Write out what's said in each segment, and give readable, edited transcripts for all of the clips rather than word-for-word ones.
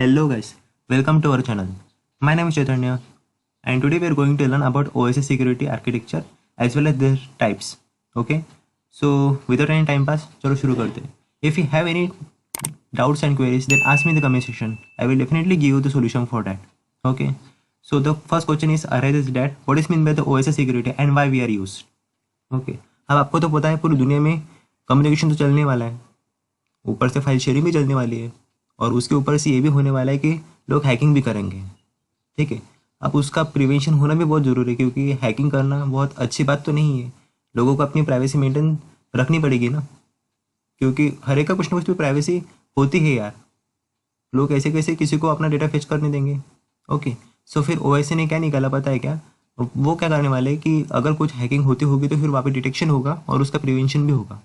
Hello guys, welcome to our channel. My name is Chaitanya and today we are going to learn about OSS security architecture as well as their types. Okay, so without any time pass, चलो शुरू करते हैं. If you have any doubts and queries, then ask me in the comment section. I will definitely give you the solution for that. Okay, so the first question is arises that what is meant by the OSS security and why we are used. Okay, अब आपको तो पता है पूरी दुनिया में communication तो चलने वाला है, ऊपर से फाइल शेयरिंग भी चलने वाली है और उसके ऊपर से ये भी होने वाला है कि लोग हैकिंग भी करेंगे. ठीक है, अब उसका प्रिवेंशन होना भी बहुत ज़रूरी है क्योंकि हैकिंग करना बहुत अच्छी बात तो नहीं है. लोगों को अपनी प्राइवेसी मेंटेन रखनी पड़ेगी ना, क्योंकि हर एक का कुछ ना कुछ भी प्राइवेसी होती है यार. लोग ऐसे कैसे किसी को अपना डेटा फेच करने देंगे. ओके, सो फिर ओएसए ने क्या निकाला पता है क्या? वो क्या करने वाले हैं कि अगर कुछ हैकिंग होती होगी तो फिर वहाँ पे डिटेक्शन होगा और उसका प्रिवेंशन भी होगा.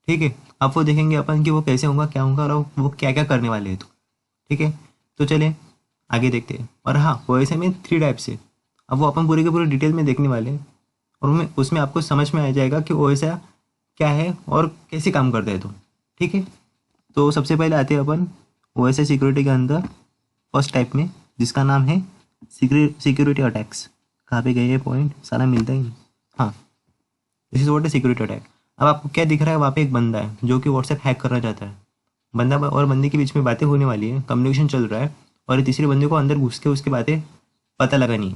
ठीक है, अब वो देखेंगे अपन कि वो कैसे होगा, क्या होगा और वो क्या क्या करने वाले हैं. तो ठीक है, तो चलिए आगे देखते हैं. और हाँ, ओएसए में 3 टाइप्स है. अब वो अपन पूरे के पूरे डिटेल में देखने वाले हैं और उसमें आपको समझ में आ जाएगा कि ओएसए क्या है और कैसे काम करता है. तो ठीक है, तो सबसे पहले आते हैं अपन ओएसए सिक्योरिटी के अंदर फर्स्ट टाइप में, जिसका नाम है सिक्योरिटी अटैक्स. कहाँ पे गए ये पॉइंट, सारा मिलता ही नहीं. हाँ, this is what A security attack. अब आपको क्या दिख रहा है, वहाँ पे एक बंदा है जो कि व्हाट्सएप हैक करना चाहता है. बंदा और बंदे के बीच में बातें होने वाली है, कम्युनिकेशन चल रहा है और तीसरे बंदे को अंदर घुस के उसकी बातें पता लगानी है.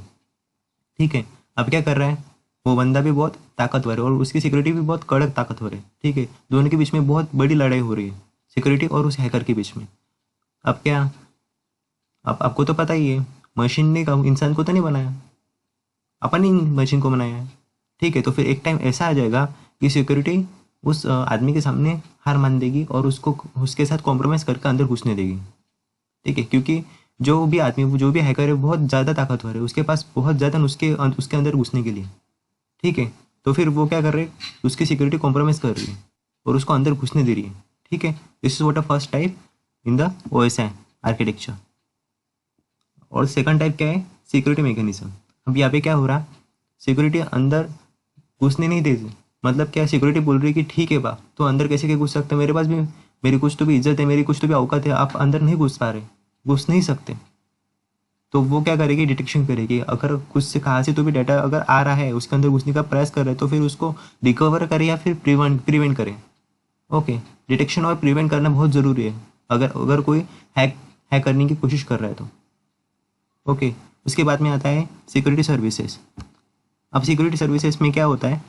ठीक है, अब क्या कर रहा है, वो बंदा भी बहुत ताकतवर है और उसकी सिक्योरिटी भी बहुत कड़क ताकतवर है. ठीक है, दोनों के बीच में बहुत बड़ी लड़ाई हो रही है, सिक्योरिटी और उस हैकर के बीच में. अब क्या, अब आपको तो पता ही है, मशीन ने इंसान को तो नहीं बनाया, अपन ही मशीन को बनाया है. ठीक है, तो फिर एक टाइम ऐसा आ जाएगा कि सिक्योरिटी उस आदमी के सामने हार मान देगी और उसको उसके साथ कॉम्प्रोमाइज़ करके अंदर घुसने देगी. ठीक है, क्योंकि जो भी आदमी, जो भी हैकर है, बहुत ज़्यादा ताकतवर है, उसके पास बहुत ज़्यादा नुस्खे उसके अंदर घुसने के लिए. ठीक है, तो फिर वो क्या कर रहे, उसकी सिक्योरिटी कॉम्प्रोमाइज़ कर रही है और उसको अंदर घुसने दे रही है. ठीक है, this is what a first type in the OSI architecture. और सेकंड टाइप क्या है, सिक्योरिटी मैकेनिज्म. अब यहाँ पे क्या हो रहा, सिक्योरिटी अंदर घुसने नहीं देती. मतलब क्या, सिक्योरिटी बोल रही है कि ठीक है बा, तो अंदर कैसे क्या घुस सकते, मेरे पास भी मेरी कुछ तो भी इज्जत है, मेरी कुछ तो भी औकात है, आप अंदर नहीं घुस पा रहे, घुस नहीं सकते. तो वो क्या करेगी, डिटेक्शन करेगी. अगर कुछ से कहाँ से तो भी डाटा अगर आ रहा है, उसके अंदर घुसने का प्रयास कर रहे हैं, तो फिर उसको रिकवर करे या फिर प्रिवेंट करें. ओके, डिटेक्शन और प्रिवेंट करना बहुत ज़रूरी है अगर अगर कोई हैक करने की कोशिश कर रहा है तो. ओके, उसके बाद में आता है सिक्योरिटी सर्विसेज. अब सिक्योरिटी सर्विसेज में क्या होता है,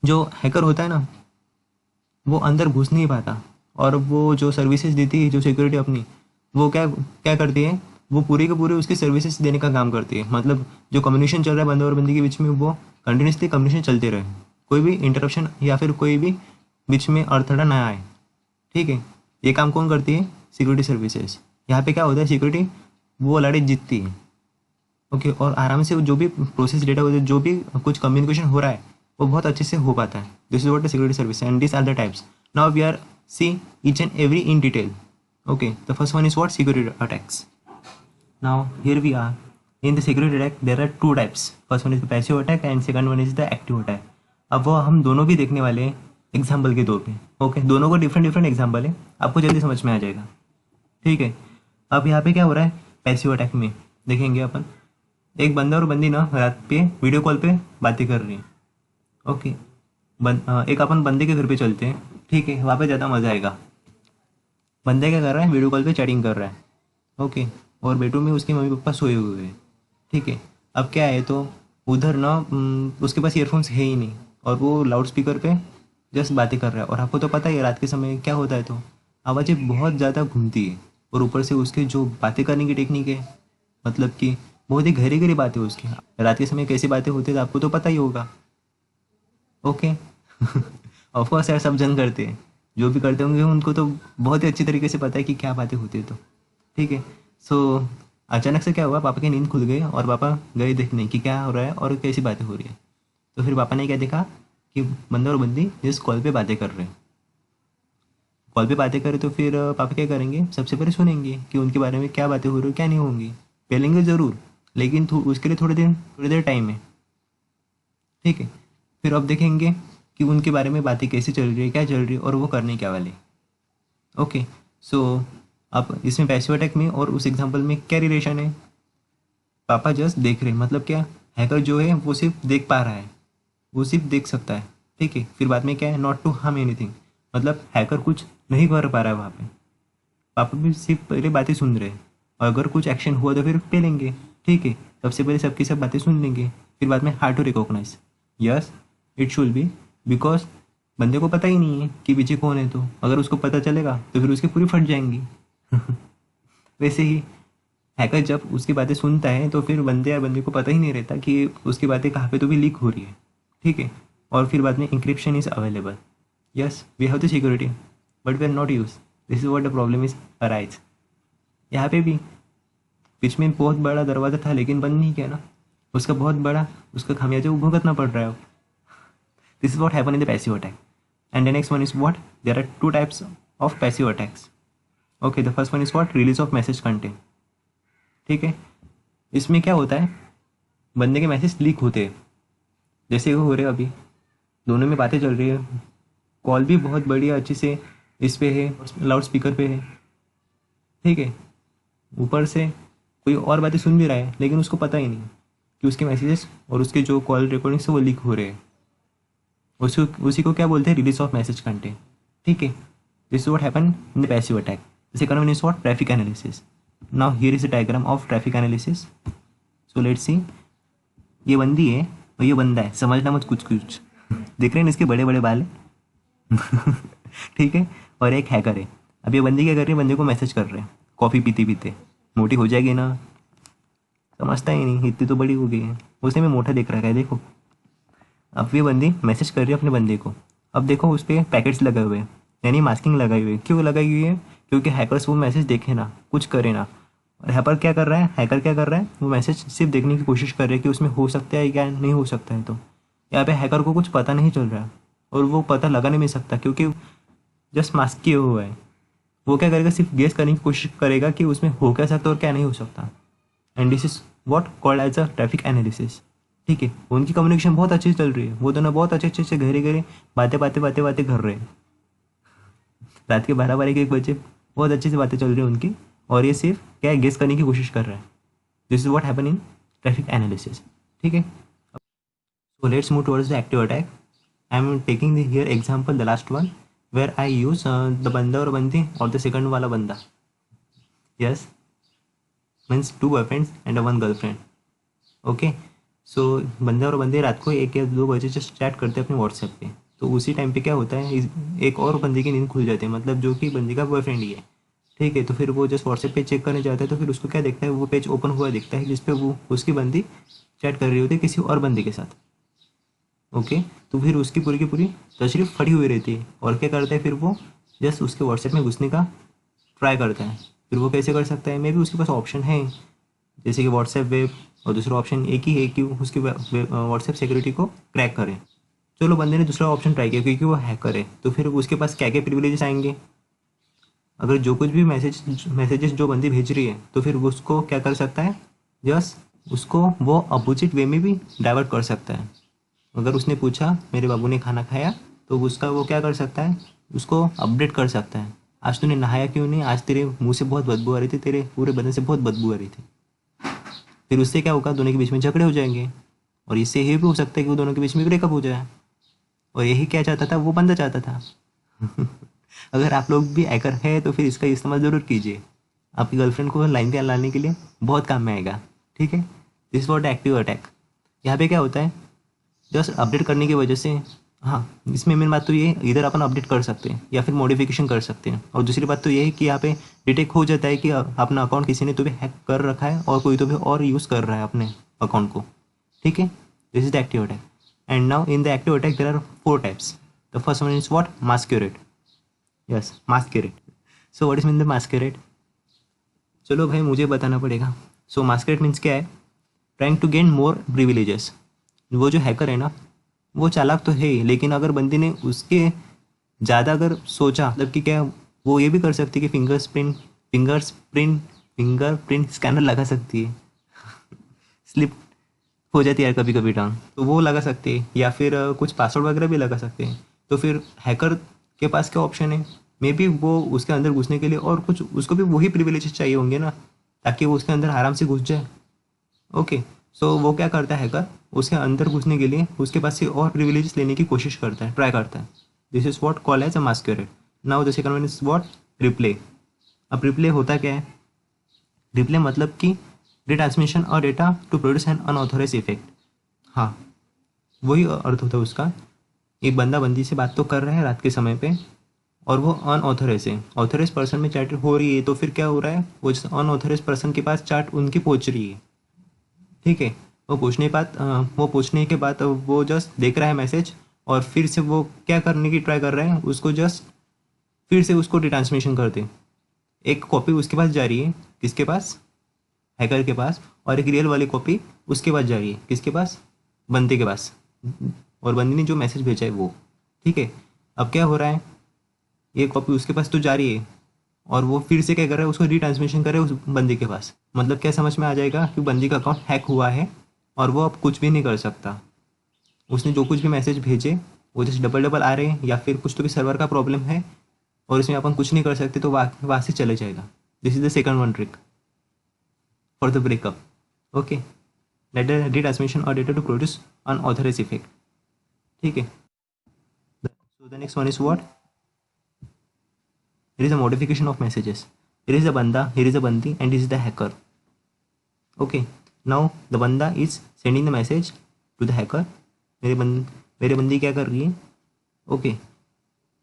जो हैकर होता है ना, वो अंदर घुस नहीं पाता और वो जो सर्विसेज देती है, जो सिक्योरिटी अपनी, वो क्या क्या करती है, वो पूरी के पूरे उसकी सर्विसेज देने का काम करती है. मतलब जो कम्युनिकेशन चल रहा है बंदे और बंदी के बीच में, वो कंटिन्यूसली कम्युनिकेशन चलते रहे, कोई भी इंटरप्शन या फिर कोई भी बीच में अड़थड़ा ना आए. ठीक है, ये काम कौन करती है, सिक्योरिटी सर्विसेज. यहाँ पे क्या होता है, सिक्योरिटी वो लड़ाई जीतती है. ओके, और आराम से जो भी प्रोसेस डेटा होता है, जो भी कुछ कम्युनिकेशन हो रहा है, वो बहुत अच्छे से हो पाता है. This is what the security service and this are the types. Now we are see each and every in detail. Okay, the first one is what, security attacks. Now here we are in the security attack. There are 2 types. First one is the passive attack and second one is the active attack. अब वो हम दोनों भी देखने वाले हैं example के तौर पे. ओके, दोनों को डिफरेंट एग्जाम्पल है, आपको जल्दी समझ में आ जाएगा. ठीक है, अब यहाँ पे क्या हो रहा है, पैसिव अटैक में देखेंगे अपन, एक बंदा और बंदी ना रात पे वीडियो कॉल पे बातें कर रही हैं. ओके, एक अपन बंदे के घर पे चलते हैं. ठीक है, वहाँ पे ज़्यादा मज़ा आएगा. बंदे क्या कर रहा है, वीडियो कॉल पे चैटिंग कर रहा है. ओके, और बेडरूम में उसके मम्मी पापा सोए हुए हैं. ठीक है, अब क्या है, तो उधर ना उसके पास ईयरफोन्स है ही नहीं और वो लाउड स्पीकर पे जस्ट बातें कर रहा है. और आपको तो पता ही है रात के समय क्या होता है, तो आवाज़ें बहुत ज़्यादा घूमती है और ऊपर से उसके जो बातें करने की टेक्निक है, मतलब कि बहुत ही गहरी गहरी बातें उसकी. रात के समय कैसी बातें होती है तो आपको तो पता ही होगा. ओके, ऑफकोर्स यार, सब जन करते हैं, जो भी करते होंगे उनको तो बहुत ही अच्छी तरीके से पता है कि क्या बातें होती है. तो ठीक है, सो अचानक से क्या हुआ, पापा की नींद खुल गई और पापा गए देखने कि क्या हो रहा है और कैसी बातें हो रही है. तो फिर पापा ने क्या देखा कि बंदा और बंदी जिस कॉल पे बातें कर रहे हैं, कॉल पे बातें करें, तो फिर पापा क्या करेंगे, सबसे पहले सुनेंगे कि उनके बारे में क्या बातें हो रही है, क्या नहीं होंगी. पहलेंगे ज़रूर, लेकिन उसके लिए थोड़ी देर टाइम है. ठीक है, फिर अब देखेंगे कि उनके बारे में बातें कैसे चल रही है, क्या चल रही है और वो करने क्या वाले. ओके, सो अब इसमें पैसिव अटैक में और उस एग्जांपल में क्या रिलेशन है? पापा जस्ट देख रहे हैं, मतलब क्या, हैकर जो है वो सिर्फ देख पा रहा है, वो सिर्फ देख सकता है, ठीक है। फिर बाद में क्या है, नॉट टू हार्म एनीथिंग, मतलब हैकर कुछ नहीं कर पा रहा है वहाँ पे, पापा भी सिर्फ पहले बातें सुन रहे हैं, और अगर कुछ एक्शन हुआ तो फिर पे लेंगे, ठीक है। सबसे पहले सबकी सब बातें सुन लेंगे, फिर बाद में hard to recognise, yes it should be, because बंदे को पता ही नहीं है कि पीछे कौन है, तो अगर उसको पता चलेगा तो फिर उसकी पूरी फट जाएंगी। वैसे ही हैकर जब उसकी बातें सुनता है तो फिर बंदे या बंदे को पता ही नहीं रहता कि उसकी बातें कहाँ पे तो भी लीक हो रही है, ठीक है। और फिर बाद में encryption is available, yes we have the security but we are not use, this is what the problem is arise. यहाँ पे भी बीच में बहुत बड़ा दरवाज़ा था लेकिन बंद नहीं किया ना, उसका बहुत बड़ा उसका खामियाजा भुगतना पड़ रहा है अब। This is what happen in the passive attack. And the next one is what, there are two types of passive attacks. Okay, the first one is what, release of message content, ठीक है। इसमें क्या होता है, बंदे के message leak होते हैं, जैसे वो हो रहे अभी, दोनों में बातें चल रही है, कॉल भी बहुत बढ़िया अच्छी से इस पे है, लाउड स्पीकर पे है, ठीक है। ऊपर से कोई और बातें सुन भी रहा है लेकिन उसको पता ही नहीं कि उसके मैसेजेस और उसके जो कॉल रिकॉर्डिंग्स है वो लीक हो रहे हैं। उसी को क्या बोलते हैं, रिलीज ऑफ मैसेज कंटेंट, ठीक है। This is what happen in the passive attack. The second one is what, traffic analysis. Now here is the diagram of traffic analysis. So let's see, ये बंदी है और ये बंदा है, समझना मत कुछ कुछ। देख रहे हैं इसके बड़े बड़े बाल है। ठीक है, और एक हैकर है। अब ये बंदी क्या कर रही है, बंदे को मैसेज कर रहे हैं कॉफ़ी पीते पीते, मोटी हो जाएगी ना, समझता ही नहीं, इतनी तो बड़ी हो गई है, उसने में मोटा देख रखा है देखो। अब ये बंदी मैसेज कर रही है अपने बंदे को, अब देखो उस पर पैकेट्स लगे हुए हैं, यानी मास्किंग लगाई हुई है। क्यों लगाई हुई है, क्योंकि हैकर्स वो मैसेज देखे ना, कुछ करे ना। और हैकर क्या कर रहा है, वो मैसेज सिर्फ देखने की कोशिश कर रहे हैं कि उसमें हो सकता है या नहीं हो सकता है। तो यहाँ पे हैकर को कुछ पता नहीं चल रहा है और वो पता लगा नहीं सकता क्योंकि जस्ट मास्क किया हुआ है। वो क्या करेगा, सिर्फ गेस करने की कोशिश करेगा कि उसमें हो क्या सकता है और क्या नहीं हो सकता। And this is what called as a traffic analysis, ठीक है। उनकी कम्युनिकेशन बहुत अच्छी चल रही है, वो दोनों बहुत अच्छे से गहरे गहरे बातें कर रहे हैं। रात के 12 के 1 बजे बहुत अच्छी से बातें चल रही है उनकी, और ये सिर्फ क्या है, गेस करने की कोशिश कर रहा है। This is what happen in traffic analysis, ठीक है। So let's move towards the active attack. I am taking here example the last one where I use the बंदा और बंदी और द सेकंड वाला बंदा, yes means 2 boyfriends and 1 girlfriend. Okay, so बंदे और बंदे रात को 1 या 2 बजे जस्ट चैट करते हैं अपने व्हाट्सएप पे। तो उसी टाइम पे क्या होता है, एक और बंदे की नींद खुल जाती है, मतलब जो कि बंदी का बॉयफ्रेंड ही है, ठीक है। तो फिर वो जस्ट व्हाट्सएप पे चेक करने जाता है, तो फिर उसको क्या देखता है, वो पेज ओपन हुआ दिखता है जिसपे वो उसकी बंदी चैट कर रही होती है किसी और बंदे के साथ। ओके, तो फिर उसकी पूरी की पूरी तशरीफ फटी हुई रहती है, और क्या करता है फिर वो जस्ट उसके व्हाट्सएप में घुसने का ट्राई करता है। फिर वो कैसे कर सकता है, मे भी उसके पास ऑप्शन है जैसे कि व्हाट्सएप वेब, और दूसरा ऑप्शन एक ही है कि उसकी व्हाट्सएप सिक्योरिटी को क्रैक करें। चलो बंदे ने दूसरा ऑप्शन ट्राई किया क्योंकि वो हैकर है, तो फिर उसके पास क्या क्या प्रिविलेजेस आएंगे, अगर जो कुछ भी मैसेजेस जो बंदी भेज रही है तो फिर उसको क्या कर सकता है, जस्ट उसको वो अपोजिट वे में भी डाइवर्ट कर सकता है। अगर उसने पूछा मेरे बाबू ने खाना खाया, तो उसका वो क्या कर सकता है, उसको अपडेट कर सकता है, आज तूने नहाया क्यों नहीं, आज तेरे मुंह से बहुत बदबू आ रही थी, तेरे पूरे बदन से बहुत बदबू आ रही थी। फिर उससे क्या होगा, दोनों के बीच में झगड़े हो जाएंगे, और इससे ये भी हो सकता है कि वो दोनों के बीच में ब्रेकअप हो जाए। और यही क्या चाहता था, वो बंदा चाहता था। अगर आप लोग भी हैकर है तो फिर इसका इस्तेमाल ज़रूर कीजिए, आपकी गर्लफ्रेंड को लाइन पे लाने के लिए बहुत काम में आएगा, ठीक है। This what active attack. यहाँ पे क्या होता है, जस्ट अपडेट करने की वजह से, हाँ इसमें मेन बात तो ये है, इधर अपन अपडेट कर सकते हैं या फिर मॉडिफिकेशन कर सकते हैं, और दूसरी बात तो ये है कि यहाँ पे डिटेक्ट हो जाता है कि अपना अकाउंट किसी ने तो भी हैक कर रखा है और कोई तो भी और यूज़ कर रहा है अपने अकाउंट को, ठीक है। This is the active attack. And now in the active attack there are 4 types. The first one is what, masquerade, yes masquerade. So what is mean the masquerade, चलो भाई मुझे बताना पड़ेगा। सो मास्क्यूरेट मीन्स क्या है, trying to gain more privileges. वो जो hacker है ना, वो चालाक तो है ही, लेकिन अगर बंदी ने उसके ज़्यादा अगर सोचा, मतलब कि क्या वो ये भी कर सकती है कि फिंगरप्रिंट स्कैनर लगा सकती है। स्लिप हो जाती है यार कभी कभी टांग, तो वो लगा सकते हैं, या फिर कुछ पासवर्ड वगैरह भी लगा सकते हैं। तो फिर हैकर के पास क्या ऑप्शन है, मे बी वो उसके अंदर घुसने के लिए और कुछ उसको भी वही प्रिविलेजेस चाहिए होंगे ना, ताकि वो उसके अंदर आराम से घुस जाए। ओके, सो वो क्या करता है हैकर, उसके अंदर घुसने के लिए उसके पास से और प्रिविलेजेस लेने की कोशिश करता है, ट्राई करता है। This is what call as a masquerade. Now the second one is what, replay. अब रिप्ले होता क्या है? रिप्ले मतलब कि रिट्रांसमिशन और data to produce an unauthorise effect. हाँ, वही अर्थ होता है उसका। एक बंदा बंदी से बात तो कर रहा है रात के समय पे, और वो अनऑथोराइज है। ऑथोराइज पर्सन में चैट हो रही है, तो फिर क्या हो रहा है, वो अनऑथोराइज पर्सन के पास चैट उनकी पहुंच रही है। ठीक है, वो पूछने के बाद वो जस्ट देख रहा है मैसेज, और फिर से वो क्या करने की ट्राई कर रहा है, उसको जस्ट फिर से उसको रिट्रांसमिशन कर दे। एक कॉपी उसके पास जा रही है, किसके पास? हैकर के पास। और एक रियल वाली कॉपी उसके पास जा रही है, किसके पास? बंदे के पास। और बंदे ने जो मैसेज भेजा है वो। ठीक है, अब क्या हो रहा है, ये कॉपी उसके पास तो जा रही है, और वो फिर से क्या कर रहा है, उसको रिट्रांसमिशन कर रहा है उस बंदे के पास। मतलब क्या समझ में आ जाएगा कि बंदी का अकाउंट हैक हुआ है, और वो अब कुछ भी नहीं कर सकता। उसने जो कुछ भी मैसेज भेजे वो जस्ट डबल डबल आ रहे हैं, या फिर कुछ तो भी सर्वर का प्रॉब्लम है, और इसमें अपन कुछ नहीं कर सकते, तो वहाँ से चले जाएगा। This is the second one trick for the breakup. Okay, data retransmission और data to produce unauthorise effect. ठीक है, so the next one is what, here is a modification of messages. Here is a banda, here is a bandi, and this is the hacker. Okay, now the banda is sending the message to the hacker. मेरे बंदी क्या कर रही है? Okay,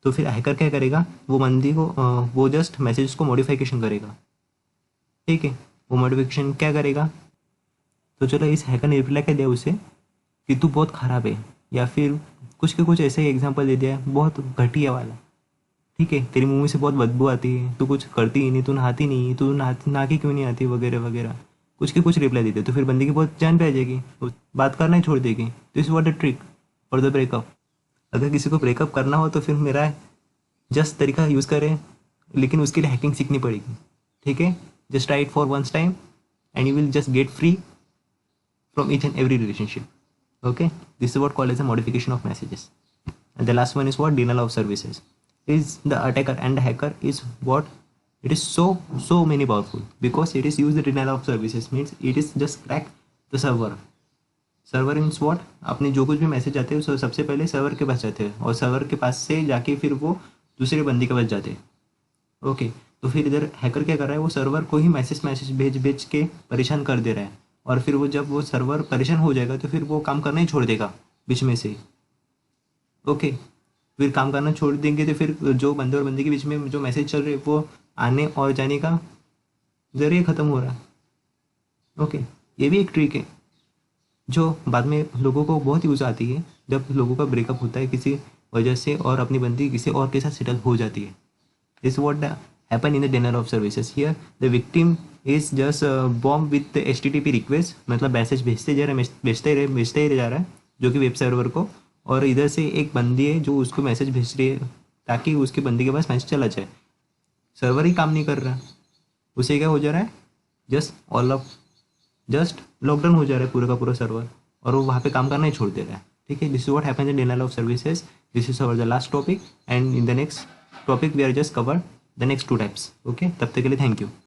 तो फिर hacker क्या करेगा, वो बंदी को वो जस्ट मैसेज को मॉडिफिकेशन करेगा। ठीक है, वो मॉडिफिकेशन क्या करेगा, तो चलो इस हैकर ने रिप्लाई क्या दिया उसे कि तू बहुत ख़राब है, या फिर कुछ के कुछ ऐसे ही एग्जाम्पल दे दिया है, बहुत घटिया वाला। ठीक है, तेरी मुंह से बहुत बदबू आती है, तू कुछ करती ही नहीं, तू नहाती नहीं, तू नहा के क्यों नहीं आती, वगैरह वगैरह। कुछ के कुछ रिप्लाई देते, तो फिर बंदी की बहुत जान पे आ जाएगी, वो बात करना ही छोड़ देगी। तो इस what the trick for the breakup. अगर किसी को ब्रेकअप करना हो तो फिर मेरा जस्ट तरीका यूज़ करें, लेकिन उसके लिए हैकिंग सीखनी पड़ेगी। ठीक है, just try it for once time and you will just get free from each and every relationship. Okay, this is what called as a modification of messages. And the last one is what, denial of services. Is the attacker and the hacker is what, it is so many powerful because it is use the denial of services, means it is just crack the server. Server means what, आपने जो कुछ भी message आते हैं वो सबसे पहले server के पास जाते हैं, और सर्वर के पास से जाके फिर वो दूसरे बंदी के पास जाते हैं. ओके, तो फिर इधर हैकर क्या कर रहा है, वो सर्वर को ही मैसेज भेज के परेशान कर दे रहा है, और फिर वो जब वो सर्वर परेशान हो जाएगा तो फिर वो काम करना ही छोड़ देगा बीच में से. ओके, फिर काम करना छोड़ देंगे तो फिर जो बंदे और बंदी के बीच में जो मैसेज चल रहे हैं वो आने और जाने का जरिए ख़त्म हो रहा है. ओके, ये भी एक ट्रिक है जो बाद में लोगों को बहुत यूज़ आती है जब लोगों का ब्रेकअप होता है किसी वजह से, और अपनी बंदी किसी और के साथ सेटल हो जाती है. This what happen in the dinner of services. Here the victim is just bomb with HTTP request, मतलब मैसेज भेजते ही जा रहा है जो कि वेब सर्वर को, और इधर से एक बंदी है जो उसको मैसेज भेज रही है ताकि उसके बंदी के पास मैसेज चला जाए. सर्वर ही काम नहीं कर रहा, उसे क्या हो जा रहा है, जस्ट लॉकडाउन हो जा रहा है पूरा का पूरा सर्वर, और वो वहाँ पे काम करना ही छोड़ दे रहा है. ठीक है, this is what happens in denial of services. This is our the last topic, and in the next topic we are just cover the next 2 types. Okay, तब तक के लिए थैंक यू.